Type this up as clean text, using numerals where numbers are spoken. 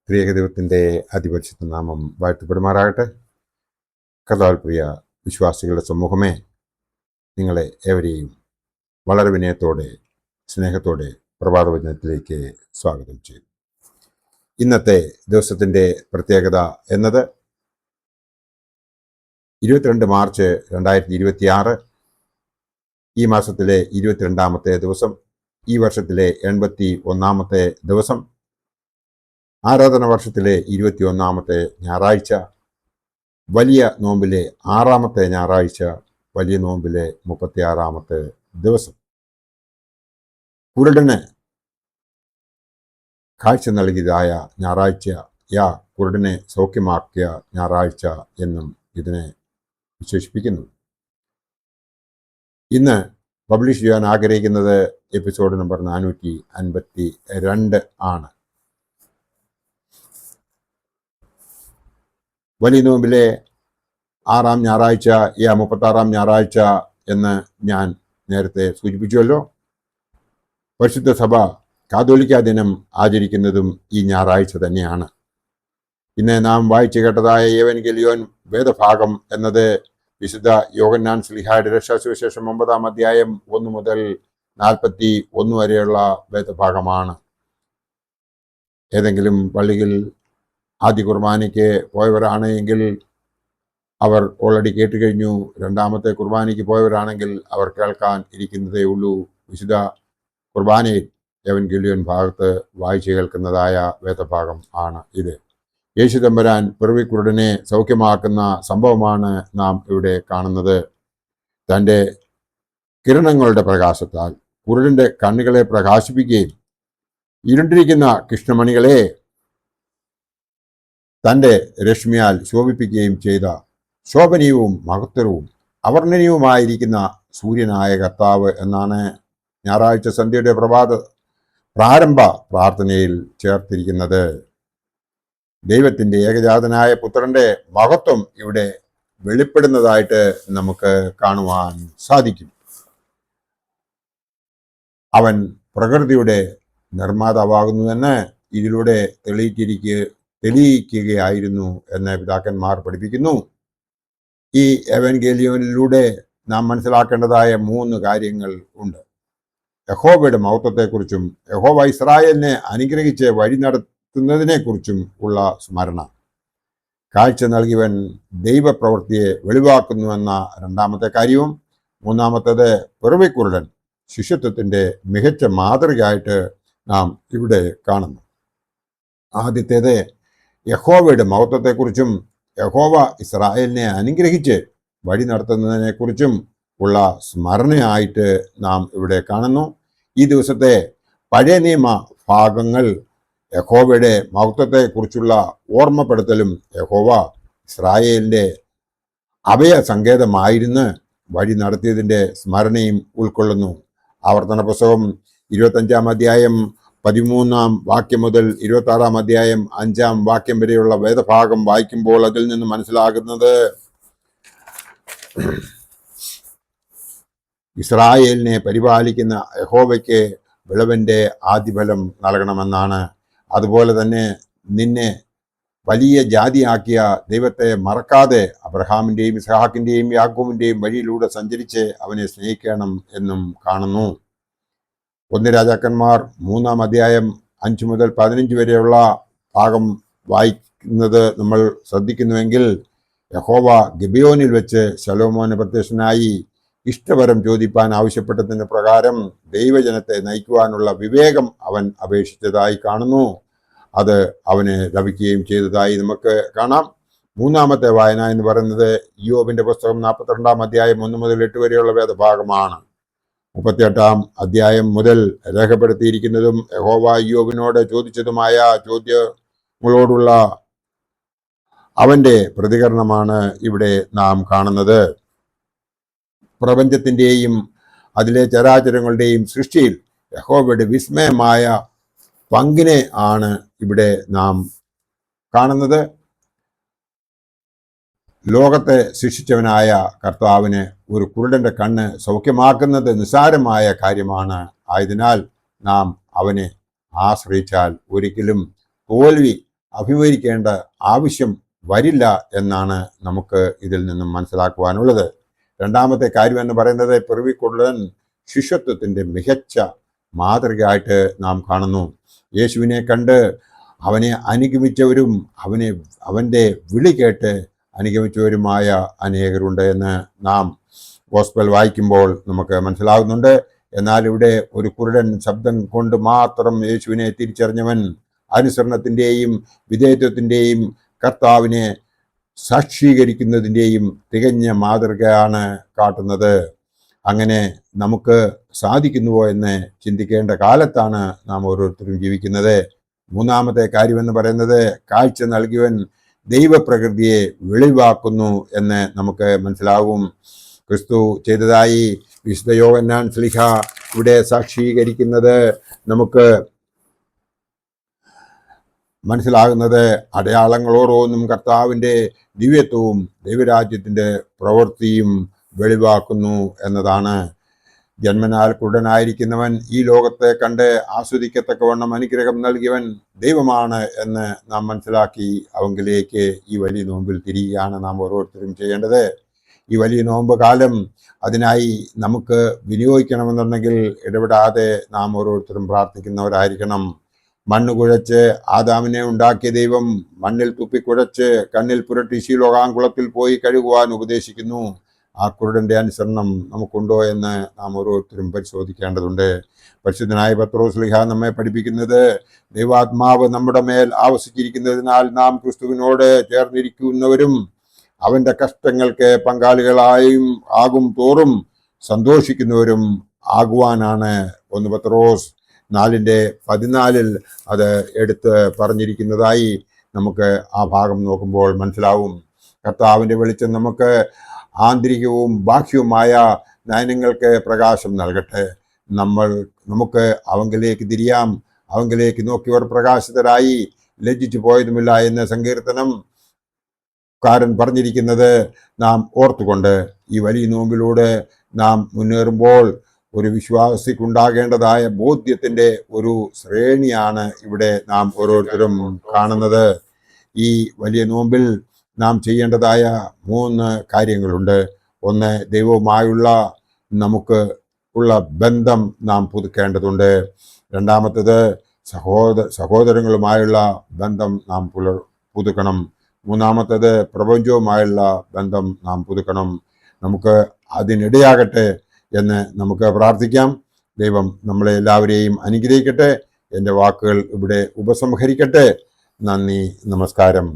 ത്രിയേകദൈവത്തിൻ്റെ അതിപരിശുദ്ധ നാമം വാഴ്ത്തപ്പെടുമാറാകട്ടെ. കർത്താവിൽ പ്രിയ വിശ്വാസികളുടെ സമൂഹമേ, നിങ്ങളെ ഏവരെയും വളരെ വിനയത്തോടെ സ്നേഹത്തോടെ പ്രഭാതവചനത്തിലേക്ക് സ്വാഗതം ചെയ്യും. ഇന്നത്തെ ദിവസത്തിൻ്റെ പ്രത്യേകത എന്നത് 22 മാർച്ച് 2026, ഈ മാസത്തിലെ 22ാമത്തെ ദിവസം, ഈ വർഷത്തിലെ 81ാമത്തെ ദിവസം, ആരാധന വർഷത്തിലെ 21ാമത്തെ ഞായറാഴ്ച, വലിയ നോമ്പിലെ 6ാമത്തെ ഞായറാഴ്ച, വലിയ നോമ്പിലെ 36ാമത്തെ ദിവസം. കുരുടന് കാഴ്ച നൽകിയതായ ഞായറാഴ്ച, കുരുടനെ സൗഖ്യമാക്കിയ ഞായറാഴ്ച എന്നും ഇതിനെ വിശേഷിപ്പിക്കുന്നു. ഇന്ന് പബ്ലിഷ് ചെയ്യാൻ ആഗ്രഹിക്കുന്നത് എപ്പിസോഡ് നമ്പർ 452 ആണ്. വലിയ നോമ്പിലെ 6ാം ഞായറാഴ്ച, 36ാം ഞായറാഴ്ച എന്ന് ഞാൻ നേരത്തെ സൂചിപ്പിച്ചുവല്ലോ. പരിശുദ്ധ സഭ കാതോലിക്ക ദിനം ആചരിക്കുന്നതും ഈ ഞായറാഴ്ച തന്നെയാണ്. ഇന്ന് നാം വായിച്ചു കേട്ടതായ ഏവൻഗേലിയോൻ വേദഭാഗം എന്നത് വിശുദ്ധ യോഹന്നാൻ ശ്ലീഹായുടെ രക്ഷാസുവിശേഷം 9ാം അധ്യായം 1 മുതൽ 41 വരെയുള്ള വേദഭാഗമാണ്. ഏതെങ്കിലും പള്ളിയിൽ ആദ്യ കുർബാനയ്ക്ക് പോയവരാണ് എങ്കിൽ അവർ ഓൾറെഡി കേട്ടുകഴിഞ്ഞു. 2ാമത്തെ കുർബാനയ്ക്ക് പോയവരാണെങ്കിൽ അവർ കേൾക്കാൻ ഇരിക്കുന്നതേ ഉള്ളൂ. വിശുദ്ധ കുർബാനയിൽ ഏവൻഗേലിയോൻ ഭാഗത്ത് വായിച്ചു കേൾക്കുന്നതായ വേദഭാഗം ആണ് ഇത്. യേശു തമ്പുരാൻ പിറവിക്കുരുടനെ സൗഖ്യമാക്കുന്ന സംഭവമാണ് നാം ഇവിടെ കാണുന്നത്. തൻ്റെ കിരണങ്ങളുടെ പ്രകാശത്താൽ കുരുടൻ്റെ കണ്ണുകളെ പ്രകാശിപ്പിക്കുകയും ഇരുണ്ടിരിക്കുന്ന കൃഷ്ണമണികളെ തൻ്റെ രശ്മിയാൽ ശോഭിപ്പിക്കുകയും ചെയ്ത ശോഭനീയവും മഹത്തരവും അവർണ്ണനീയവുമായിരിക്കുന്ന സൂര്യനായ കർത്താവ് എന്നാണ് ഞായറാഴ്ച സന്ധ്യയുടെ പ്രാരംഭ പ്രാർത്ഥനയിൽ ചേർത്തിരിക്കുന്നത്. ദൈവത്തിൻ്റെ ഏകജാതനായ പുത്രന്റെ മഹത്വം ഇവിടെ വെളിപ്പെടുന്നതായിട്ട് നമുക്ക് കാണുവാൻ സാധിക്കും. അവൻ പ്രകൃതിയുടെ നിർമ്മാതാവാകുന്നുവെന്ന് ഇതിലൂടെ തെളിയിക്കുകയായിരുന്നു എന്ന് പിതാക്കന്മാർ പഠിപ്പിക്കുന്നു. ഈ എവൻഗേലിയോനിലൂടെ നാം മനസ്സിലാക്കേണ്ടതായ 3 കാര്യങ്ങൾ ഉണ്ട്. യഹോവയുടെ മഹത്വത്തെക്കുറിച്ചും യഹോവ ഇസ്രായേലിനെ അനുഗ്രഹിച്ച് വഴി നടത്തുന്നതിനെക്കുറിച്ചും ഉള്ള സ്മരണ. കാഴ്ച നൽകിയവൻ ദൈവപ്രവൃത്തിയെ വെളിവാക്കുന്നുവെന്ന 2ാമത്തെ കാര്യവും, 3ാമത്തേത് പിറവിക്കുരുടൻ ശിഷ്യത്വത്തിൻ്റെ മികച്ച മാതൃകയായിട്ട് നാം ഇവിടെ കാണുന്നു. ആദ്യത്തേത് യഹോവയുടെ മഹത്വത്തെക്കുറിച്ചും യഹോവ ഇസ്രായേലിനെ അനുഗ്രഹിച്ച് വഴി നടത്തുന്നതിനെക്കുറിച്ചും ഉള്ള സ്മരണയായിട്ട് നാം ഇവിടെ കാണുന്നു. ഈ ദിവസത്തെ പഴയ നിയമ ഭാഗങ്ങൾ യഹോവയുടെ മഹത്വത്തെക്കുറിച്ചുള്ള ഓർമ്മപ്പെടുത്തലും യഹോവ ഇസ്രായേലിൻ്റെ അഭയ സങ്കേതമായിരുന്ന് വഴി നടത്തിയതിൻ്റെ സ്മരണയും ഉൾക്കൊള്ളുന്നു. ആവർത്തന പുസ്തകം 25ാം അധ്യായം 13ാം വാക്യം മുതൽ 26ാം അധ്യായം 5ാം വാക്യം വരെയുള്ള വേദഭാഗം വായിക്കുമ്പോൾ അതിൽ നിന്ന് മനസ്സിലാകുന്നത് ഇസ്രായേലിനെ പരിപാലിക്കുന്ന യഹോവയ്ക്ക് വിളവിൻ്റെ ആദ്യഫലം നൽകണമെന്നാണ്. അതുപോലെ തന്നെ നിന്നെ വലിയ ജാതിയാക്കിയ ദൈവത്തെ മറക്കാതെ അബ്രഹാമിൻ്റെയും ഇസ്ഹാക്കിൻ്റെയും യാക്കോബിൻ്റെയും വഴിയിലൂടെ സഞ്ചരിച്ച് അവനെ സ്നേഹിക്കണം എന്നും കാണുന്നു. 1 രാജാക്കന്മാർ 3ാം അധ്യായം 5 മുതൽ 15 വരെയുള്ള ഭാഗം വായിക്കുന്നത് നമ്മൾ ശ്രദ്ധിക്കുന്നുവെങ്കിൽ, യഹോവ ഗിബെയോനിൽ വെച്ച് ശലോമോന് പ്രത്യക്ഷനായി ഇഷ്ടവരം ചോദിപ്പാൻ ആവശ്യപ്പെട്ടതിന് പ്രകാരം ദൈവജനത്തെ നയിക്കുവാനുള്ള വിവേകം അവൻ അപേക്ഷിച്ചതായി കാണുന്നു. അത് അവന് ലഭിക്കുകയും ചെയ്തതായി നമുക്ക് കാണാം. 3ാമത്തെ വായന എന്ന് പറയുന്നത് ഇയ്യോബിന്റെ പുസ്തകം 42ാം അധ്യായം 1 മുതൽ 8 വരെയുള്ള വേദഭാഗമാണ്. 38ാം അധ്യായം മുതൽ രേഖപ്പെടുത്തിയിരിക്കുന്നതും യഹോവ ഇയ്യോബിനോട് ചോദിച്ചതുമായ ചോദ്യങ്ങളോടുള്ള അവന്റെ പ്രതികരണമാണ് ഇവിടെ നാം കാണുന്നത്. പ്രപഞ്ചത്തിൻ്റെയും അതിലെ ചരാചരങ്ങളുടെയും സൃഷ്ടിയിൽ യഹോവയുടെ വിസ്മയമായ പങ്കിനെ ആണ് ഇവിടെ നാം കാണുന്നത്. ലോകത്തെ സൃഷ്ടിച്ചവനായ കർത്താവിന് ഒരു കുരുടന്റെ കണ്ണ് സൗഖ്യമാക്കുന്നത് നിസ്സാരമായ കാര്യമാണ്. ആയതിനാൽ നാം അവനെ ആശ്രയിച്ചാൽ ഒരിക്കലും തോൽവി അഭിമുഖീകരിക്കേണ്ട ആവശ്യം വരില്ല എന്നാണ് നമുക്ക് ഇതിൽ നിന്നും മനസ്സിലാക്കുവാനുള്ളത്. രണ്ടാമത്തെ കാര്യം എന്ന് പറയുന്നത് പിറവിക്കുരുടൻ ശിഷ്യത്വത്തിൻ്റെ മികച്ച മാതൃകയായിട്ട് നാം കാണുന്നു. യേശുവിനെ കണ്ട് അവനെ അനുഗമിച്ചവരും അവൻ്റെ വിളി കേട്ട് അനുഗമിച്ചവരുമായ അനേകരുണ്ട് എന്ന് നാം ഗോസ്പൽ വായിക്കുമ്പോൾ നമുക്ക് മനസ്സിലാകുന്നുണ്ട്. എന്നാൽ ഇവിടെ ഒരു കുരുടൻ ശബ്ദം കൊണ്ട് മാത്രം യേശുവിനെ തിരിച്ചറിഞ്ഞവൻ അനുസരണത്തിൻ്റെയും വിധേയത്വത്തിൻ്റെയും കർത്താവിനെ സാക്ഷീകരിക്കുന്നതിൻ്റെയും തികഞ്ഞ മാതൃകയാണ് കാട്ടുന്നത്. അങ്ങനെ നമുക്ക് സാധിക്കുന്നുവോ എന്ന് ചിന്തിക്കേണ്ട കാലത്താണ് നാം ഓരോരുത്തരും ജീവിക്കുന്നത്. മൂന്നാമത്തെ കാര്യമെന്ന് പറയുന്നത് കാഴ്ച നൽകിയവൻ ദൈവപ്രകൃതിയെ വെളിവാക്കുന്നു എന്ന് നമുക്ക് മനസ്സിലാവും. ക്രിസ്തു ചെയ്തതായി വിശുദ്ധ യോഹന്നാൻ ശ്ലീഹ ഇവിടെ സാക്ഷീകരിക്കുന്നത് നമുക്ക് മനസ്സിലാകുന്നത് അടയാളങ്ങളോരോന്നും കർത്താവിൻ്റെ ദിവ്യത്വവും ദൈവരാജ്യത്തിൻ്റെ പ്രവൃത്തിയും വെളിവാക്കുന്നു എന്നതാണ്. ജന്മനാൽ കുരുടനായിരിക്കുന്നവൻ ഈ ലോകത്തെ കണ്ട് ആസ്വദിക്കത്തക്കവണ്ണം അനുഗ്രഹം നൽകിയവൻ ദൈവമാണ് എന്ന് നാം മനസ്സിലാക്കി അവങ്കിലേക്ക് ഈ വലിയ നോമ്പിൽ തിരികെയാണ് നാം ഓരോരുത്തരും ചെയ്യേണ്ടത്. ഈ വലിയ നോമ്പ് കാലം അതിനായി നമുക്ക് വിനിയോഗിക്കണമെന്നുണ്ടെങ്കിൽ ഇടപെടാതെ നാം ഓരോരുത്തരും പ്രാർത്ഥിക്കുന്നവരായിരിക്കണം. മണ്ണ് കുഴച്ച് ആദാമിനെ ഉണ്ടാക്കിയ ദൈവം മണ്ണിൽ തുപ്പിക്കുഴച്ച് കണ്ണിൽ പുരട്ടി ശീലോകാങ്കുളത്തിൽ പോയി കഴുകുവാൻ ഉപദേശിക്കുന്നു. ആ കുരുടൻ്റെ അനുസരണം നമുക്കുണ്ടോ എന്ന് നാം ഓരോരുത്തരും പരിശോധിക്കേണ്ടതുണ്ട്. പരിശുദ്ധനായ പത്രോസ് ശ്ലീഹ നമ്മെ പഠിപ്പിക്കുന്നത് ദൈവാത്മാവ് നമ്മുടെ മേൽ ആവസിച്ചിരിക്കുന്നതിനാൽ നാം ക്രിസ്തുവിനോട് ചേർന്നിരിക്കുന്നവരും അവൻ്റെ കഷ്ടങ്ങൾക്ക് പങ്കാളികളായും ആകും തോറും സന്തോഷിക്കുന്നവരും ആകുവാനാണ്. 1 പത്രോസ് 4:14 അത് എടുത്ത് പറഞ്ഞിരിക്കുന്നതായി നമുക്ക് ആ ഭാഗം നോക്കുമ്പോൾ മനസ്സിലാവും. കർത്താവിൻ്റെ വെളിച്ചം നമുക്ക് ആന്തരികവും ബാഹ്യവുമായ നയനങ്ങൾക്ക് പ്രകാശം നൽകട്ടെ. നമുക്ക് അവങ്കിലേക്ക് തിരിയാം. അവങ്കിലേക്ക് നോക്കിയവർ പ്രകാശിതരായി ലജ്ജിച്ചു പോയതുമില്ല എന്ന സങ്കീർത്തനം കാരൻ പറഞ്ഞിരിക്കുന്നത് നാം ഓർത്തുകൊണ്ട് ഈ വലിയ നോമ്പിലൂടെ നാം മുന്നേറുമ്പോൾ ഒരു വിശ്വാസിക്കുണ്ടാകേണ്ടതായ ബോധ്യത്തിൻ്റെ ഒരു ശ്രേണിയാണ് ഇവിടെ നാം ഓരോരുത്തരും കാണുന്നത്. ഈ വലിയ നോമ്പിൽ നാം ചെയ്യേണ്ടതായ 3 കാര്യങ്ങളുണ്ട്. ഒന്ന്, ദൈവവുമായുള്ള നമുക്ക് ഉള്ള ബന്ധം നാം പുതുക്കേണ്ടതുണ്ട്. രണ്ടാമത്തേത് സഹോദരങ്ങളുമായുള്ള ബന്ധം നാം പുതുക്കണം. മൂന്നാമത്തേത് പ്രപഞ്ചവുമായുള്ള ബന്ധം നാം പുതുക്കണം. നമുക്ക് അതിനിടയാകട്ടെ എന്ന് നമുക്ക് പ്രാർത്ഥിക്കാം. ദൈവം നമ്മളെ എല്ലാവരെയും അനുഗ്രഹിക്കട്ടെ. എൻ്റെ വാക്കുകൾ ഇവിടെ ഉപസംഹരിക്കട്ടെ. നന്ദി, നമസ്കാരം.